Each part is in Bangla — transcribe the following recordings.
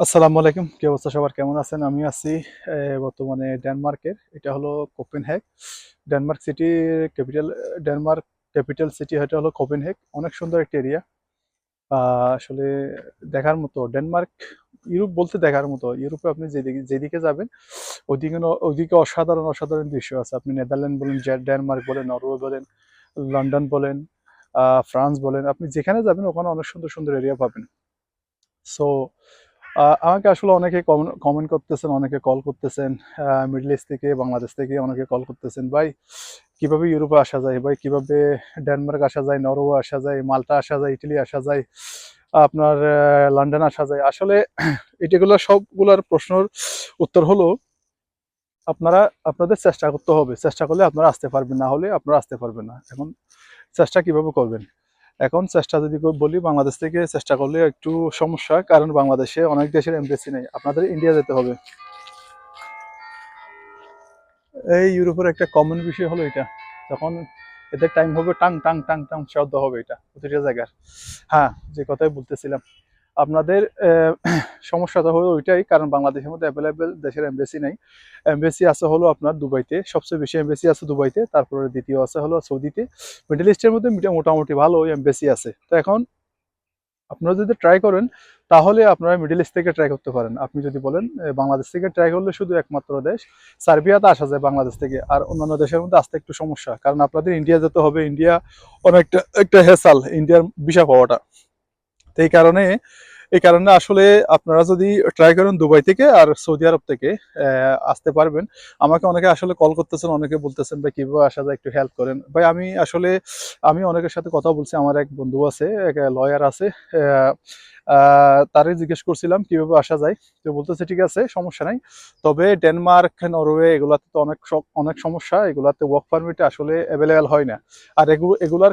আসসালামু আলাইকুম, কি অবস্থা সবার, কেমন আছেন? আমি আছি বর্তমানে ডেনমার্কের। এটা হলো Copenhagen. Denmark city capital. Denmark capital city এটা হলো কোপেনহেগ। অনেক সুন্দর একটা এরিয়া। আসলে দেখার মতো ডেনমার্ক। ইউরোপ বলতে দেখার মতো। ইউরোপে আপনি যেদিকে যেদিকে যাবেন ওইদিকে অসাধারণ অসাধারণ দৃশ্য আছে। আপনি নেদারল্যান্ড বলেন, ডেনমার্ক বলেন, নরওয়ে বলেন, লন্ডন বলেন, ফ্রান্স বলেন, আপনি যেখানে যাবেন ওখানে অনেক সুন্দর সুন্দর এরিয়া পাবেন। সো আমাকে আসলে অনেকে কমেন্ট করতেছেন, অনেকে কল করতেছেন। মিডল ইস্ট থেকে, বাংলাদেশ থেকে অনেকে কল করতেছেন, ভাই কিভাবে ইউরোপে আসা যায়, ভাই কিভাবে ডেনমার্ক আসা যায়, নরওয়ে আসা যায়, মাল্টা আসা যায়, ইটালি আসা যায়, আপনার লন্ডন আসা যায়। আসলে এটাগুলো সবগুলোর প্রশ্নের উত্তর হলো আপনারা আপনাদের চেষ্টা করতে হবে। চেষ্টা করলে আপনারা আসতে পারবেন, না হলে আপনারা আসতে পারবেন না। এখন চেষ্টা কিভাবে করবেন? এখন চেষ্টা যদি বলি, বাংলাদেশ থেকে চেষ্টা করলে একটু সমস্যা, কারণ বাংলাদেশে অনেক দেশের এমবেসি নেই। আপনাদের ইন্ডিয়া যেতে হবে। এই ইউরোপের একটা কমন বিষয় হলো এটা, যখন এদের টাইম হবে টাং টাং টাং টাং শব্দ হবে, এটা প্রতিটা জায়গার। হ্যাঁ, যে কথাই বলতেছিলাম, আপনাদের সমস্যাটা হলো ওইটাই, কারণ বাংলাদেশের মধ্যে অ্যাভেলেবেল দেশের এমবেসি নেই। এমবেসি আছে হলো আপনার দুবাইতে, সবচেয়ে বেশি এমবেসি আছে দুবাইতে, তারপরে দ্বিতীয় আছে হলো সৌদিতে। মিডল ইস্টের মধ্যে মোটামুটি ভালো এমবেসি আছে। তো এখন আপনারা যদি ট্রাই করেন, তাহলে আপনারা মিডল ইস্ট থেকে ট্রাই করতে পারেন। আপনি যদি বলেন বাংলাদেশ থেকে ট্রাই করলে, শুধু একমাত্র দেশ সার্বিয়াতে আসা যায় বাংলাদেশ থেকে। আর অন্যান্য দেশের মধ্যে আসতে একটু সমস্যা, কারণ আপনাদের ইন্ডিয়া যেতে হবে। ইন্ডিয়া অনেকটা একটা হেসাল, ইন্ডিয়ার ভিসা পাওয়াটা। তো এই কারণে আসলে আপনারা যদি ট্রাই করেন দুবাই থেকে আর সৌদি আরব থেকে আসতে পারবেন। আমাকে অনেকে আসলে কল করতেছেন, অনেকে বলতেছেন ভাই কিভাবে আসা যায়, একটু হেল্প করেন ভাই। আমি অনেকের সাথে কথা বলছি। আমার এক বন্ধু আছে, এক লয়ার আছে। আহ, তারে জিজ্ঞেস করছিলাম কিভাবে আসা যায়। তো বলতেছে ঠিক আছে, সমস্যা নাই, তবে ডেনমার্ক, নরওয়ে এগুলাতে তো অনেক সমস্যা। এগুলাতে ওয়ার্ক পারমিট আসলে অ্যাভেলেবেল হয় না। আর এগুলার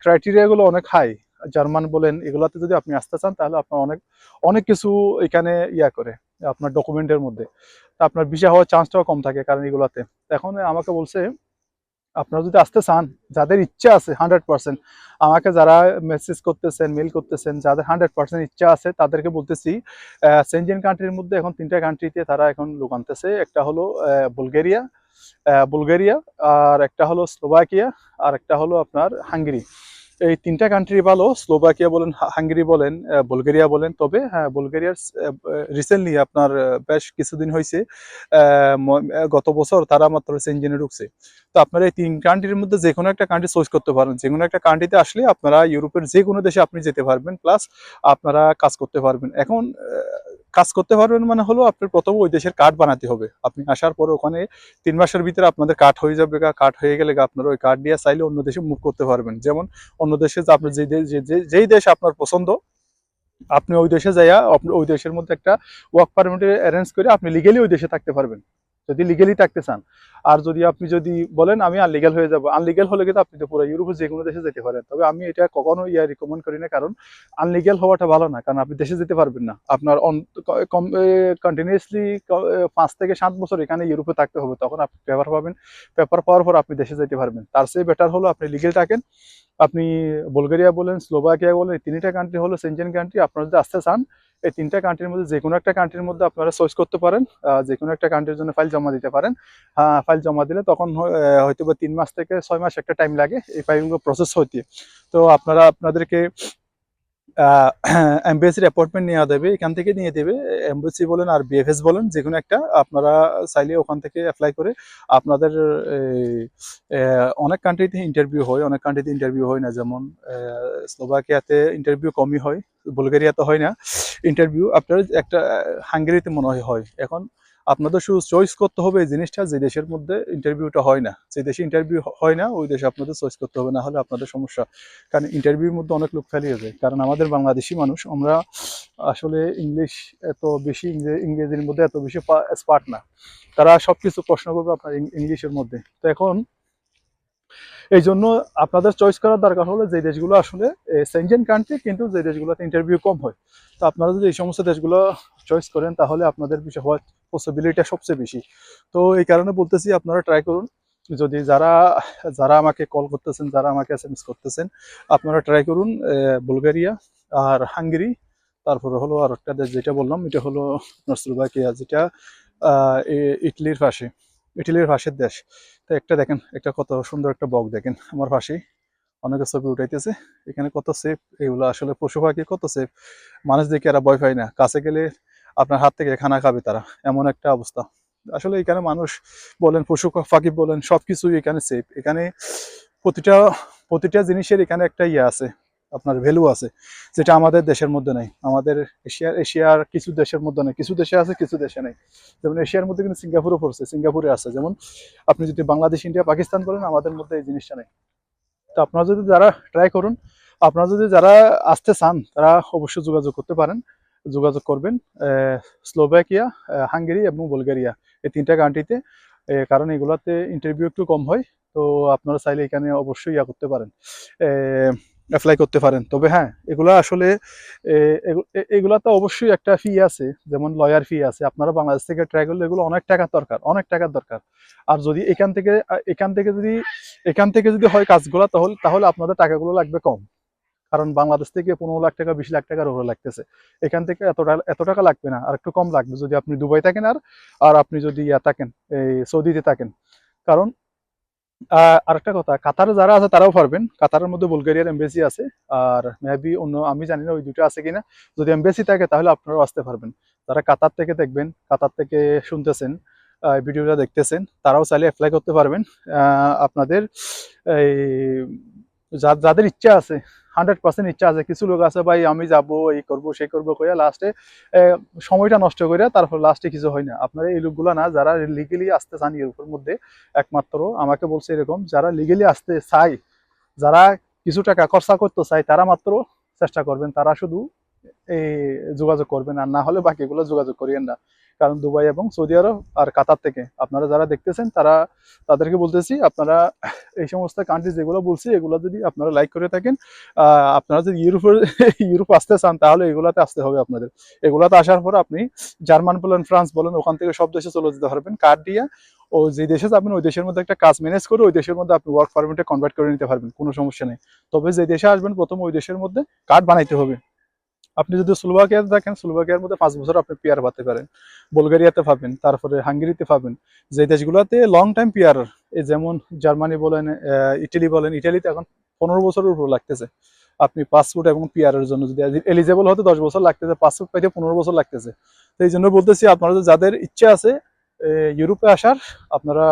ক্রাইটেরিয়া গুলো অনেক হাই। জার্মান বলেন, এগুলাতে যদি আপনি আসতে চান, তাহলে আপনার অনেক অনেক কিছু এখানে করে আপনার ডকুমেন্টের মধ্যে। তা আপনার ভিসা হওয়ার চান্সটাও কম থাকে, কারণ এগুলাতে। এখন আমাকে বলছে, আপনারা যদি আসতে চান, যাদের ইচ্ছা আছে 100%, আমাকে যারা মেসেজ করতেছেন, মেল করতেছেন, যাদের 100% ইচ্ছা আছে, তাদেরকে বলতেছি সেনজেন কান্ট্রির মধ্যে এখন 3টা কান্ট্রিতে তারা এখন লোক আনতেছে। একটা হলো বুলগেরিয়া, বুলগেরিয়া, আর একটা হলো স্লোভাকিয়া, আর একটা হলো আপনার হাঙ্গেরি। এই 3টা কান্ট্রি ভালো, স্লোভাকিয়া বলেন, হাঙ্গেরি বলেন, বুলগেরিয়া বলেন। তবে হ্যাঁ, বুলগেরিয়ার রিসেন্টলি আপনার বেশ কিছুদিন হয়েছে, গত বছর তারা মাত্র সেনজেনে ঢুকছে। তো আপনারা এই 3 কান্ট্রির মধ্যে যে কোনো একটা কান্ট্রি চয়েস করতে পারেন। যে কোনো একটা কান্ট্রিতে আসলে আপনারা ইউরোপের যে কোনো দেশে আপনি যেতে পারবেন, প্লাস আপনারা কাজ করতে পারবেন। এখন কাজ করতে পারবেন মানে হলো আপনার প্রথমে ওই দেশের কার্ড বানাতে হবে। আপনি আসার পরে ওখানে 3 মাসের ভিতরে আপনাদের কার্ড হয়ে যাবে। কার্ড হয়ে গেলে আপনারা ওই কার্ড দিয়ে চাইলে অন্য দেশে মুভ করতে পারবেন। যেমন অন্য দেশে যে আপনার যেই দেশ আপনার পছন্দ, আপনি ওই দেশে যাইয়া আপনি ওই দেশের মধ্যে একটা ওয়ার্ক পারমিট অ্যারেঞ্জ করে আপনি লিগেলি ওই দেশে থাকতে পারবেন, যদি লিগেলি থাকতে চান। আর যদি বলেন আমি আনলিগেল হয়ে যাব, আনলিগেল হলে কিন্তু আপনি তো পুরো ইউরোপে যে কোনো দেশে যেতে পারেন। তবে আমি এটা কখনো রিকমেন্ড করি না, কারণ আনলিগেল হওয়াটা ভালো না, কারণ আপনি দেশে যেতে পারবেন না। আপনার কন্টিনিউয়াসলি 5 থেকে 7 বছর এখানে ইউরোপে থাকতে হবে, তখন আপনি পেপার পাবেন। পেপার পাওয়ার পর আপনি দেশে যেতে পারবেন। তার চেয়ে বেটার হলো আপনি লিগেল থাকেন। আপনি বুলগেরিয়া বলেন, স্লোভাকিয়া বলেন, এই 3টা কান্ট্রি হলো সেনজেন কান্ট্রি। আপনারা যদি আসতে চান, এই 3টা কান্ট্রির মধ্যে যে কোনো একটা কান্ট্রির মধ্যে আপনারা চয়েস করতে পারেন। যে কোনো একটা কান্ট্রির জন্য ফাইল জমা দিতে পারেন। ফাইল জমা দিলে তখন হয়তো বা 3 মাস থেকে 6 মাস একটা টাইম লাগে এই ফাইলগুলো প্রসেস হইতে। তো আপনাদেরকে এমবিএসির অ্যাপয়েন্টমেন্ট নেওয়া দেবে, এখান থেকে নিয়ে দেবে। এমবিএসি বলেন আর বিএফএস বলেন, যে কোনো একটা আপনারা চাইলে ওখান থেকে অ্যাপ্লাই করে আপনাদের অনেক কান্ট্রিতে ইন্টারভিউ হয়, অনেক কান্ট্রিতে ইন্টারভিউ হয় না। যেমন স্লোভাকিয়াতে ইন্টারভিউ কমই হয়, বুলগেরিয়াতে হয় না ইন্টারভিউ। আপনার একটা হাঙ্গেরিতে মনে হয়। এখন আপনাদের শুধু চয়েস করতে হবে এই জিনিসটা, যে দেশের মধ্যে ইন্টারভিউটা হয় না, যে দেশে ইন্টারভিউ হয় না ওই দেশে আপনাদের চয়েস করতে হবে, না হলে আপনাদের সমস্যা। কারণ ইন্টারভিউর মধ্যে অনেক লোক ফেলিয়ে যায়, কারণ আমাদের বাংলাদেশি মানুষ আমরা আসলে ইংলিশ এত বেশি, ইংরেজির মধ্যে এত বেশি স্পার্ট না। তারা সবকিছু প্রশ্ন করবে আপনার ইংলিশের মধ্যে। তো এখন এই জন্য আপনাদের চয়েস করার দরকার হলো যে দেশগুলো আসলে সেনজেন কান্ট্রি, কিন্তু যে দেশগুলোতে ইন্টারভিউ কম হয়। তো আপনারা যদি এই সমস্ত দেশগুলো চয়েস করেন, তাহলে আপনাদের বিষয় হওয়ার পসিবিলিটি সবচেয়ে বেশি। তো এই কারণে বলতেছি, আপনারা ট্রাই করুন। যদি যারা যারা আমাকে কল করতেছেন, যারা আমাকে এসএমএস করতেছেন, আপনারা ট্রাই করুন বুলগেরিয়া আর হাঙ্গেরি, তারপরে হলো আর একটা দেশ যেটা বললাম, এটা হলো স্লোভাকিয়া, যেটা ইটালির পাশে, ইটালির পাশের দেশ। তো একটা দেখেন, একটা কত সুন্দর একটা বক দেখেন আমার পাশেই, অনেকে ছবি উঠাইতেছে। এখানে কত সেফ, এগুলো আসলে পশু পাখি কত সেফ, মানুষ দেখে এরা ভয় পায় না, কাছে গেলে আপনার হাত থেকে খানা খাবে তারা, এমন একটা অবস্থা। আসলে এখানে মানুষ বলেন, পশু পাখি বলেন, সবকিছুই এখানে সেফ। এখানে প্রতিটা প্রতিটা জিনিসের এখানে একটা ইয়ে আছে, আপনার ভ্যালু আছে, যেটা আমাদের দেশের মধ্যে নেই। আমাদের এশিয়ার কিছু দেশের মধ্যে নেই, কিছু দেশে আছে, কিছু দেশে নেই। যেমন এশিয়ার মধ্যে কিন্তু সিঙ্গাপুরও পড়ছে, সিঙ্গাপুরে আছে। যেমন আপনি যদি বাংলাদেশ, ইন্ডিয়া, পাকিস্তান বলেন, আমাদের মধ্যে এই জিনিসটা নেই। তো আপনারা যদি যারা ট্রাই করুন, আপনারা যদি যারা আসতে চান, তারা অবশ্যই যোগাযোগ করতে পারেন, যোগাযোগ করবেন স্লোভাকিয়া, হাঙ্গেরি এবং বুলগেরিয়া, এই তিনটা কান্ট্রিতে। কারণ এগুলাতে ইন্টারভিউ একটু কম হয়। তো আপনারা চাইলে এখানে অবশ্যই ইয়া করতে পারেন, অ্যাপ্লাই করতে পারেন। তবে হ্যাঁ, এগুলা আসলে এগুলাতে অবশ্যই একটা ফি আছে, যেমন লয়ার ফি আছে। আপনারা বাংলাদেশ থেকে ট্রাই করলে এগুলো অনেক টাকার দরকার, অনেক টাকার দরকার। আর যদি এখান থেকে যদি হয় কাজগুলো, তাহলে তাহলে আপনাদের টাকাগুলো লাগবে কম। কারণ বাংলাদেশ থেকে 15 লাখ টাকা, 20 লাখ টাকার উপরে লাগতেছে। এখান থেকে এত টাকা লাগবে না, আর একটু কম লাগবে যদি আপনি দুবাই থাকেন, আর আর আপনি যদি ইয়া থাকেন, এই সৌদিতে থাকেন। কারণ আরেকটা কথা, কাতারে যারা আছে তারাও পারবেন। কাতারের মধ্যে বুলগেরিয়ার এমবেসি আছে, আর মেবি অন্য আমি জানি না ওই দুটো আছে কিনা। যদি এমবেসি থাকে তাহলে আপনারাও আসতে পারবেন। যারা কাতার থেকে দেখবেন, কাতার থেকে শুনতেছেন, ভিডিওটা দেখতেছেন, তারাও চাইলে অ্যাপ্লাই করতে পারবেন। আপনাদের এই যাদের ইচ্ছা আছে, 100% ইচ্ছা আছে। কিছু লোক আছে, ভাই আমি যাব, এই করব সেই করব কইয়া লাস্টে সময়টা নষ্ট করে তারপর লাস্টে কিছু হয় না। আপনারা এই লোকগুলো না, যারা লিগেলি আসতে চান ইউরোপের মধ্যে, একমাত্র আমাকে বলছে এরকম, যারা লিগেলি আসতে চায়, যারা কিছু টাকা খরচা করতে চায়, তারা মাত্র চেষ্টা করবেন, তারা শুধু এই যোগাযোগ করবেন। আর না হলে বাকিগুলো যোগাযোগ করিয়েন না। কারণ দুবাই এবং সৌদি আরব আর কাতার থেকে আপনারা যারা দেখতেছেন, তাদেরকে বলতেছি, আপনারা এই সমস্ত কান্ট্রি যেগুলো বলছি, এগুলো যদি আপনারা লাইক করে থাকেন, আপনারা যদি ইউরোপ আসতে চান, তাহলে এগুলাতে আসতে হবে আপনাদের। এগুলাতে আসার পর আপনি জার্মান বলেন, ফ্রান্স বলেন, ওখান থেকে সব দেশে চলে যেতে পারবেন কার্ড দিয়ে। ও যে দেশে যাবেন, ওই দেশের মধ্যে একটা কাজ ম্যানেজ করে ওই দেশের মধ্যে আপনি ওয়ার্ক পারমিটে কনভার্ট করে নিতে পারবেন, কোনো সমস্যা নেই। তবে যে দেশে আসবেন, প্রথম ওই দেশের মধ্যে কার্ড বানাইতে হবে। আপনি যদি স্লোভাকিয়াতে থাকেন, স্লোভাকিয়ার মধ্যে 5 বছর আপনি পিআর পাতে পারেন। বুলগেরিয়াতে পাবেন, তারপরে হাঙ্গেরিতে পাবেন। যে দেশগুলোতে লং টাইম পিআর, এই যেমন জার্মানি বলেন, ইটালি বলেন, ইটালিতে এখন 15 বছরের উপর লাগতেছে। আপনি পাসপোর্ট এবং পিআর এর জন্য যদি এলিজেবল হতে 10 বছর লাগতেছে, পাসপোর্ট পাইতে 15 বছর লাগতেছে। তো এই জন্য বলতেছি, আপনারা যাদের ইচ্ছা আছে ইউরোপে আসার, আপনারা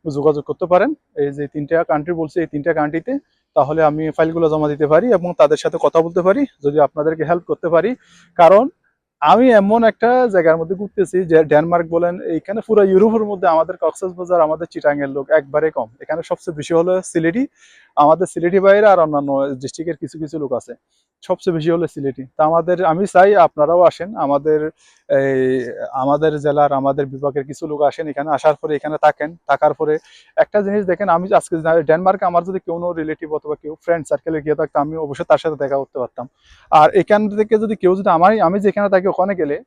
যোগাযোগ করতে পারেন। এই যে তিনটা কান্ট্রি বলছি, এই তিনটা কান্ট্রিতে, তাহলে আমি ফাইলগুলো জমা দিতে পারি এবং তাদের সাথে কথা বলতে পারি, যদি আপনাদেরকে হেল্প করতে পারি। কারণ আমি এমন একটা জায়গার মধ্যে ঘুরতেছি, যে ডেনমার্ক বলেন, এইখানে পুরো ইউরোপের মধ্যে আমাদের কক্সবাজার, আমাদের চিটাঙের লোক একবারে কম। এখানে সবচেয়ে বেশি হলো সিলেটি, আমাদের সিলেটি বাইরে আর অন্যান্য ডিস্ট্রিক্টের কিছু কিছু লোক আছে। সবচেয়ে বেশি হলো সিলেটি। তা আমি চাই আপনারাও আসেন, এই আমাদের জেলার, আমাদের বিভাগের কিছু লোক আসেন এখানে, আসার পরে এখানে থাকেন, থাকার পরে একটা জিনিস দেখেন, আমি আজকে ডেনমার্কে আমার যদি কোনো রিলেটিভ অথবা কেউ ফ্রেন্ড সার্কেলে গিয়ে থাকতো, আমি অবশ্যই তার সাথে দেখা করতে পারতাম। আর এখান থেকে যদি কেউ যদি আমি যেখানে থাকি ওখানে গেলে,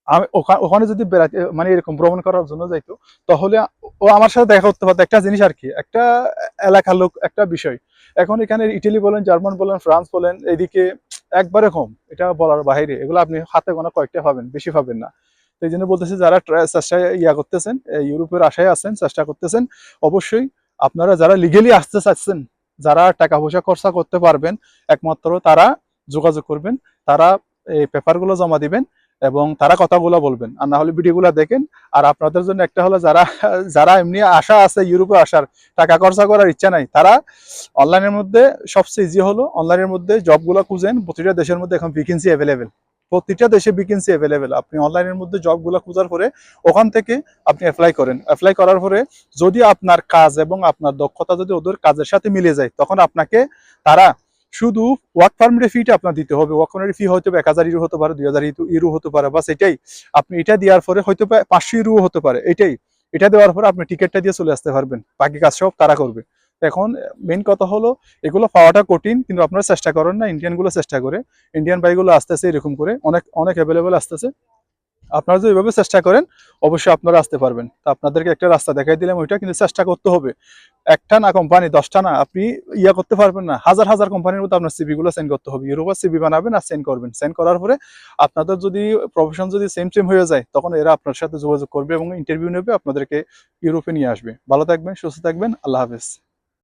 আমি ওখানে যদি বেড়াতে, মানে এরকম ভ্রমণ করার জন্য যাইতো, তাহলে ও আমার সাথে দেখা করতে পারতো। একটা জিনিস আর কি, একটা এলাকার লোক, একটা বিষয়। এখন এখানে ইটালি বলেন, জার্মান বলেন, ফ্রান্স বলেন, এইদিকে একবারে কম, এটা বলার বাইরে। এগুলো আপনি হাতে গোনা কয়েকটা পাবেন, বেশি পাবেন না। তো এই জন্য বলতেছি, যারা চেষ্টা করতেছেন, ইউরোপের আশায় আছেন, চেষ্টা করতেছেন, অবশ্যই আপনারা যারা লিগেলি আসতে চাচ্ছেন, যারা টাকা পয়সা খরচা করতে পারবেন, একমাত্র তারা যোগাযোগ করবেন। তারা এই পেপারগুলো জমা দিবেন এবং তারা কথাগুলো বলবেন, আর না হলে ভিডিওগুলো দেখেন। আর আপনাদের জন্য একটা হলো, যারা যারা এমনি আশা আছে ইউরোপে আসার, টাকা খরচা করার ইচ্ছা নাই, তারা অনলাইনের মধ্যে সবচেয়ে ইজি হলো, অনলাইনের মধ্যে জবগুলো খুঁজেন। প্রতিটা দেশের মধ্যে এখন ভ্যাকেন্সি অ্যাভেলেবেল, প্রতিটা দেশে ভ্যাকেন্সি অ্যাভেলেবেল। আপনি অনলাইনের মধ্যে জবগুলো খোঁজার পরে ওখান থেকে আপনি অ্যাপ্লাই করেন। অ্যাপ্লাই করার পরে যদি আপনার কাজ এবং আপনার দক্ষতা যদি ওদের কাজের সাথে মিলে যায়, তখন আপনাকে তারা শুধু ওয়ার্ক পারমিটের ফিটা আপনার দিতে হবে। ওয়ার্ক পারমিটের ফি হয়তো 1000 ইউরো হতে পারে, 2000 ইউরো হতে পারে, বাস এটাই। আপনি এটা দেওয়ার পরে হয়তো 500 ইউরো হতে পারে, এটাই। এটা দেওয়ার পরে আপনি টিকিটটা দিয়ে চলে আসতে পারবেন, বাকি কাজ সব তারা করবে। এখন মেইন কথা হলো, এগুলো পাওয়াটা কঠিন, কিন্তু আপনারা চেষ্টা করেন না, ইন্ডিয়ান গুলো চেষ্টা করে, ইন্ডিয়ান বাইকগুলো আসতেছে এরকম করে, অনেক অনেক অ্যাভেলেবেল আসতেছে। আপনারা যদি এভাবে চেষ্টা করেন অবশ্যই আপনারা আসতে পারবেন। তো আপনাদেরকে একটা রাস্তা দেখাই দিলাম, ওইটা কিন্তু চেষ্টা করতে হবে। একটা না কোম্পানি, 10টা না, আপনি ইয়া করতে পারবেন না, হাজার হাজার কোম্পানির মধ্যে আপনার সিভি গুলো সেন্ড করতে হবে। ইউরোপের সিভি বানাবেন আর সেন্ড করবেন। সেন্ড করার পরে আপনাদের যদি প্রফেশন যদি সেম সেম হয়ে যায়, তখন এরা আপনার সাথে যোগাযোগ করবে এবং ইন্টারভিউ নেবে, আপনাদেরকে ইউরোপে নিয়ে আসবে। ভালো থাকবেন, সুস্থ থাকবেন, আল্লাহ হাফেজ।